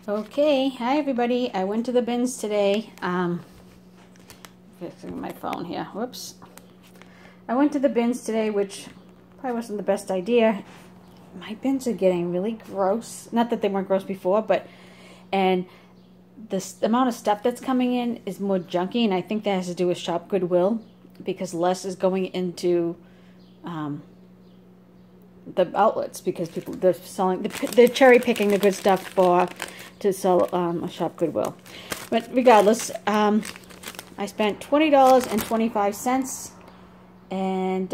Okay, hi everybody. I went to the bins today. Fixing my phone here. Whoops. I went to the bins today, which probably wasn't the best idea. My bins are getting really gross. Not that they weren't gross before, and the amount of stuff that's coming in is more junky, and I think that has to do with Shop Goodwill, because less is going into the outlets, because they're cherry picking the good stuff to sell a Shop Goodwill. But regardless, I spent $20.25, and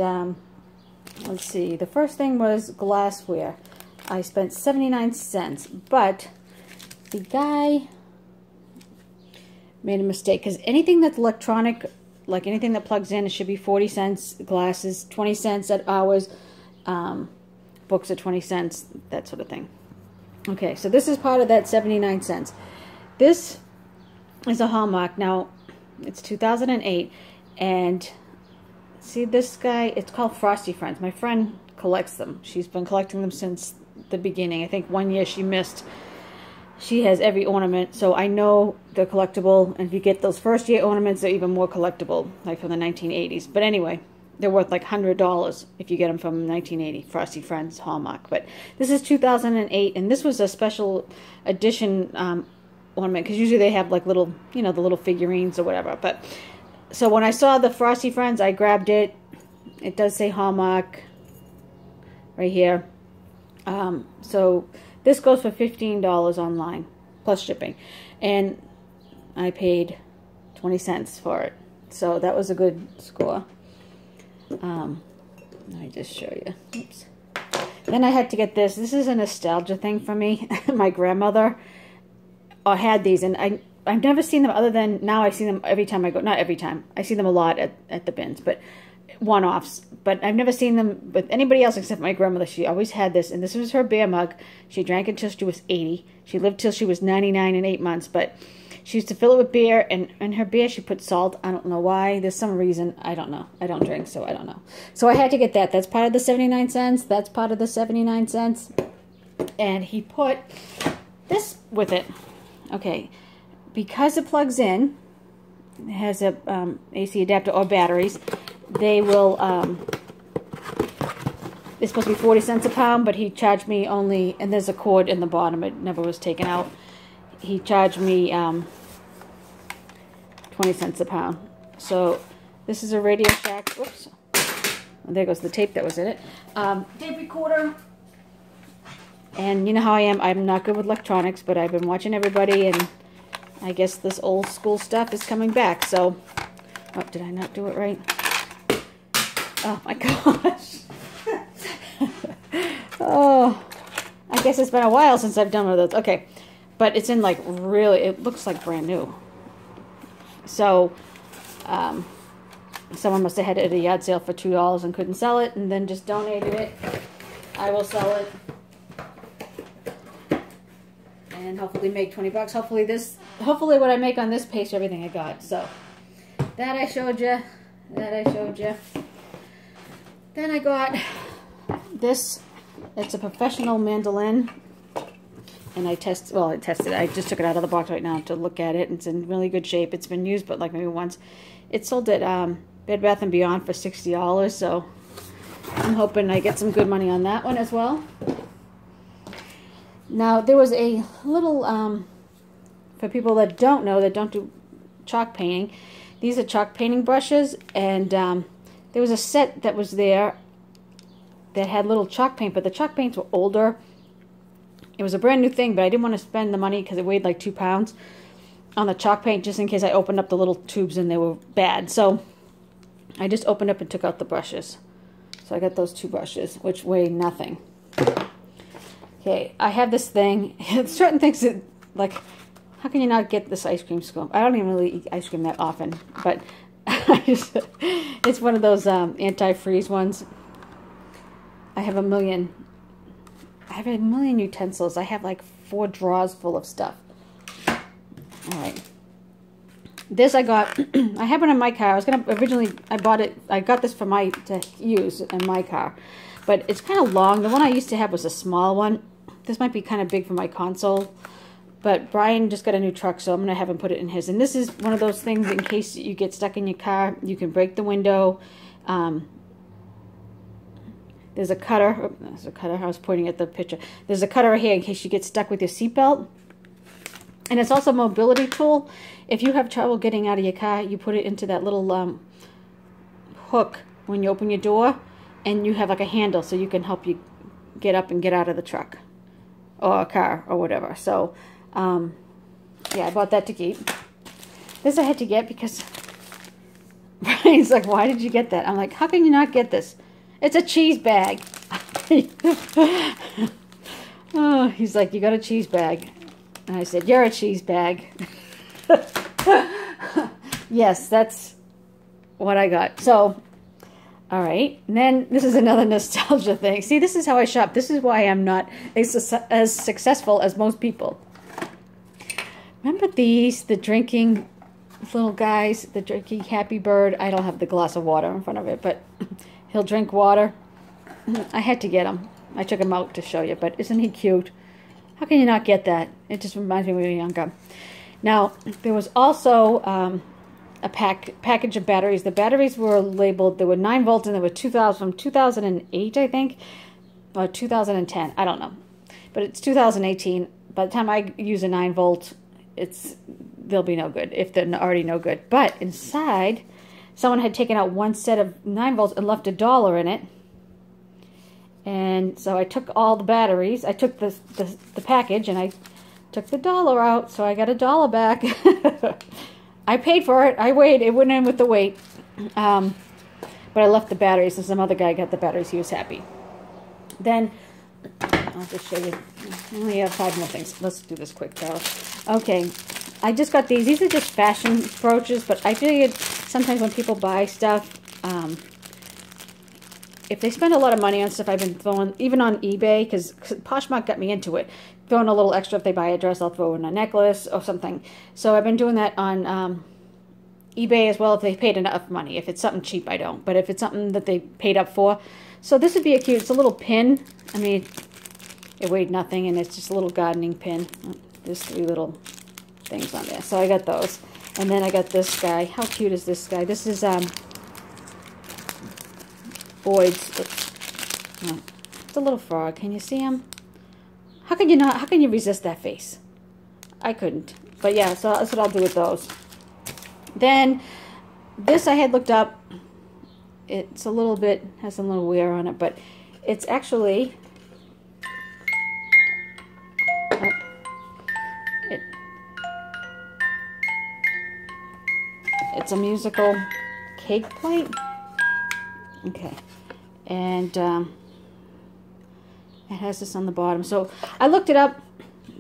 let's see, the first thing was glassware. I spent 79 cents, but the guy made a mistake, because anything that's electronic, like anything that plugs in, it should be 40 cents, glasses 20 cents at hours, books are 20 cents, that sort of thing. Okay, so this is part of that 79 cents. This is a Hallmark. Now, it's 2008, and see this guy, it's called Frosty Friends. My friend collects them. She's been collecting them since the beginning. I think one year she missed. She has every ornament, so I know they're collectible, and if you get those first year ornaments, they're even more collectible, like from the 1980s. But anyway, they're worth like $100 if you get them from 1980, Frosty Friends Hallmark. But this is 2008, and this was a special edition ornament, because usually they have like little, you know, the little figurines or whatever. But so when I saw the Frosty Friends, I grabbed it. It does say Hallmark right here. So this goes for $15 online, plus shipping. And I paid 20 cents for it. So that was a good score. Let me just show you. Oops. Then I had to get this. This is a nostalgia thing for me. My grandmother had these, and I've never seen them other than now. I see them every time I go. Not every time. I see them a lot at the bins, but one-offs. But I've never seen them with anybody else except my grandmother. She always had this, and this was her beer mug. She drank it until she was 80. She lived till she was 99 and 8 months, but she used to fill it with beer, and in her beer she put salt. I don't know why. There's some reason. I don't know. I don't drink, so I don't know. So I had to get that. That's part of the 79 cents. That's part of the 79 cents. And he put this with it. Okay. Because it plugs in, it has a AC adapter or batteries, they will, it's supposed to be 40 cents a pound, but he charged me only, and there's a cord in the bottom, it never was taken out. He charged me 20 cents a pound. So this is a Radio Shack. Whoops. Oh, there goes the tape that was in it. Tape recorder. And you know how I am. I'm not good with electronics, but I've been watching everybody, and I guess this old school stuff is coming back. So, oh, did I not do it right? Oh my gosh. Oh, I guess it's been a while since I've done one of those. Okay. But it's in like really, it looks like brand new. So, someone must have had it at a yard sale for $2 and couldn't sell it, and then just donated it. I will sell it. And hopefully make 20 bucks. Hopefully what I make on this pays for everything I got. So, that I showed you. Then I got this. It's a professional mandolin. And I tested it. I just took it out of the box right now to look at it. It's in really good shape. It's been used, but like maybe once. It sold at Bed Bath & Beyond for $60, so I'm hoping I get some good money on that one as well. Now, there was a little, for people that don't know, that don't do chalk painting, these are chalk painting brushes, and there was a set that was there that had little chalk paint, but the chalk paints were older. It was a brand new thing, but I didn't want to spend the money because it weighed like 2 pounds on the chalk paint, just in case I opened up the little tubes and they were bad. So I just opened up and took out the brushes. So I got those 2 brushes, which weigh nothing. Okay, I have this thing. Certain things that, like, how can you not get this ice cream scoop? I don't even really eat ice cream that often, but it's one of those anti-freeze ones. I have a million utensils. I have like 4 drawers full of stuff. Alright. This I got, I have one in my car. I bought it, I got this to use in my car. But it's kind of long. The one I used to have was a small one. This might be kind of big for my console. But Brian just got a new truck, so I'm going to have him put it in his. And this is one of those things in case you get stuck in your car. You can break the window. There's a cutter. Oh, there's a cutter. I was pointing at the picture. There's a cutter here in case you get stuck with your seatbelt. And it's also a mobility tool. If you have trouble getting out of your car, you put it into that little hook when you open your door. And you have like a handle so you can help you get up and get out of the truck. Or a car or whatever. So, yeah, I bought that to keep. This I had to get because Brian's like, why did you get that? I'm like, how can you not get this? It's a cheese bag. Oh, he's like, you got a cheese bag. And I said, you're a cheese bag. Yes, that's what I got. So, all right. And then this is another nostalgia thing. See, this is how I shop. This is why I'm not as successful as most people. Remember these, the drinking little guys, the drinking Happy Bird? I don't have the glass of water in front of it, but he'll drink water. I had to get him. I took him out to show you, but isn't he cute? How can you not get that? It just reminds me when we were younger. Now, there was also a package of batteries. The batteries were labeled, there were 9 volts and there were 2000 from 2008, I think, or 2010. I don't know. But it's 2018. By the time I use a 9 volt, they'll be no good if they're already no good. But inside, someone had taken out one set of 9 volts and left $1 in it. And so I took all the batteries. I took the package and I took the $1 out, so I got $1 back. I paid for it. I weighed. It went in with the weight. But I left the batteries, and some other guy got the batteries. He was happy. Then, I'll just show you. I only have 5 more things. Let's do this quick, Carol. Okay. I just got these. These are just fashion brooches, but I figured sometimes when people buy stuff, if they spend a lot of money on stuff, I've been throwing, even on eBay, because Poshmark got me into it, throwing a little extra. If they buy a dress, I'll throw in a necklace or something. So I've been doing that on eBay as well if they paid enough money. If it's something cheap, I don't. But if it's something that they paid up for. So this would be a cute, it's a little pin. I mean, it weighed nothing, and it's just a little gardening pin. There's 3 little things on there. So I got those. And then I got this guy. How cute is this guy? This is Boyd's. It's a little frog. Can you see him? How can you not? How can you resist that face? I couldn't. But yeah, so that's what I'll do with those. Then this I had looked up. It's a little bit, has some little wear on it, but it's actually it's a musical cake plate. Okay. And it has this on the bottom. So I looked it up.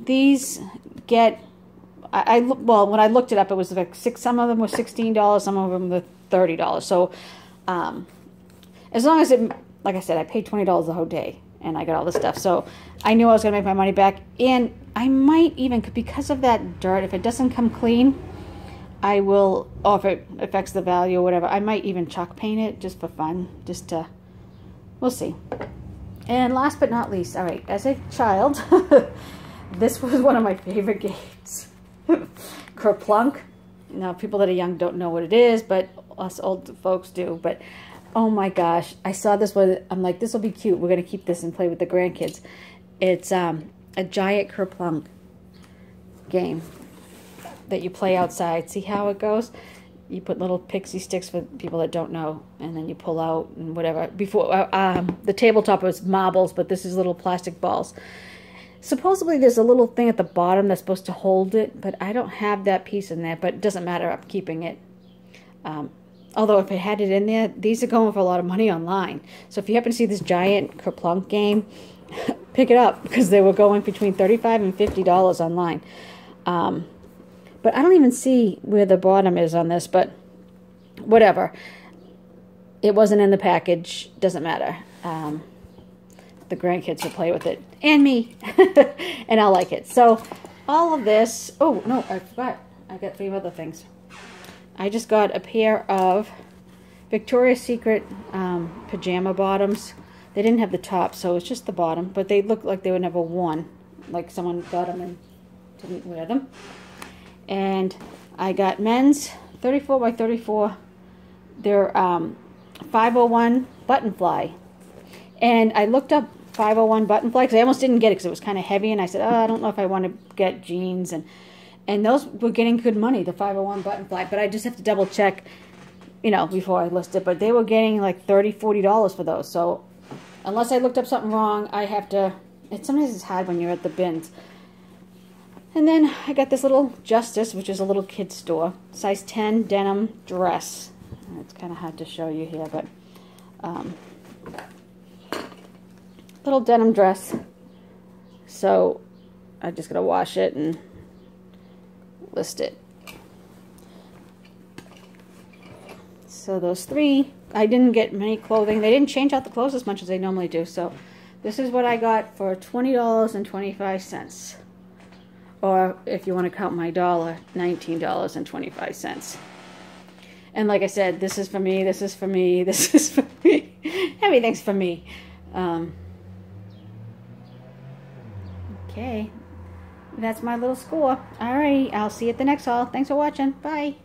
These get, well, when I looked it up, it was like some of them were $16, some of them were $30. So as long as it, like I said, I paid $20 the whole day, and I got all this stuff. So I knew I was going to make my money back. And I might even, because of that dirt, if it doesn't come clean, I will, or if it affects the value or whatever, I might even chalk paint it just for fun, just to, we'll see. And last but not least, all right, as a child, this was one of my favorite games. Kerplunk. Now, people that are young don't know what it is, but us old folks do. But, oh my gosh, I saw this one. I'm like, this will be cute. We're going to keep this and play with the grandkids. It's a giant Kerplunk game that you play outside. See how it goes? You put little pixie sticks for people that don't know, and then you pull out and whatever. Before the tabletop was marbles, but this is little plastic balls. Supposedly there's a little thing at the bottom that's supposed to hold it, but I don't have that piece in there, but it doesn't matter. I'm keeping it. Although if it had it in there, these are going for a lot of money online. So if you happen to see this giant Kerplunk game, pick it up, because they were going between $35 and $50 online. But I don't even see where the bottom is on this, but whatever. It wasn't in the package. Doesn't matter. The grandkids will play with it. And me. And I'll like it. So all of this. Oh, no, I forgot. I got 3 other things. I just got a pair of Victoria's Secret pajama bottoms. They didn't have the top, so it's just the bottom. But they look like they were never worn. Like someone got them and didn't wear them. And I got men's 34 by 34. They're 501 button fly. And I looked up 501 button fly because I almost didn't get it because it was kind of heavy. And I said, oh, I don't know if I want to get jeans. And those were getting good money, the 501 button fly. But I just have to double check, you know, before I list it. But they were getting like $30, $40 for those. So unless I looked up something wrong, I have to, sometimes it's hard when you're at the bins. And then I got this little Justice, which is a little kid's store, size 10 denim dress. It's kind of hard to show you here, but little denim dress. So I just gotta wash it and list it. So those three, I didn't get many clothing. They didn't change out the clothes as much as they normally do. So this is what I got for $20.25. Or if you want to count my dollar, $19.25. And like I said, this is for me, this is for me, this is for me. Everything's for me. Okay. That's my little score. Alright, I'll see you at the next haul. Thanks for watching. Bye.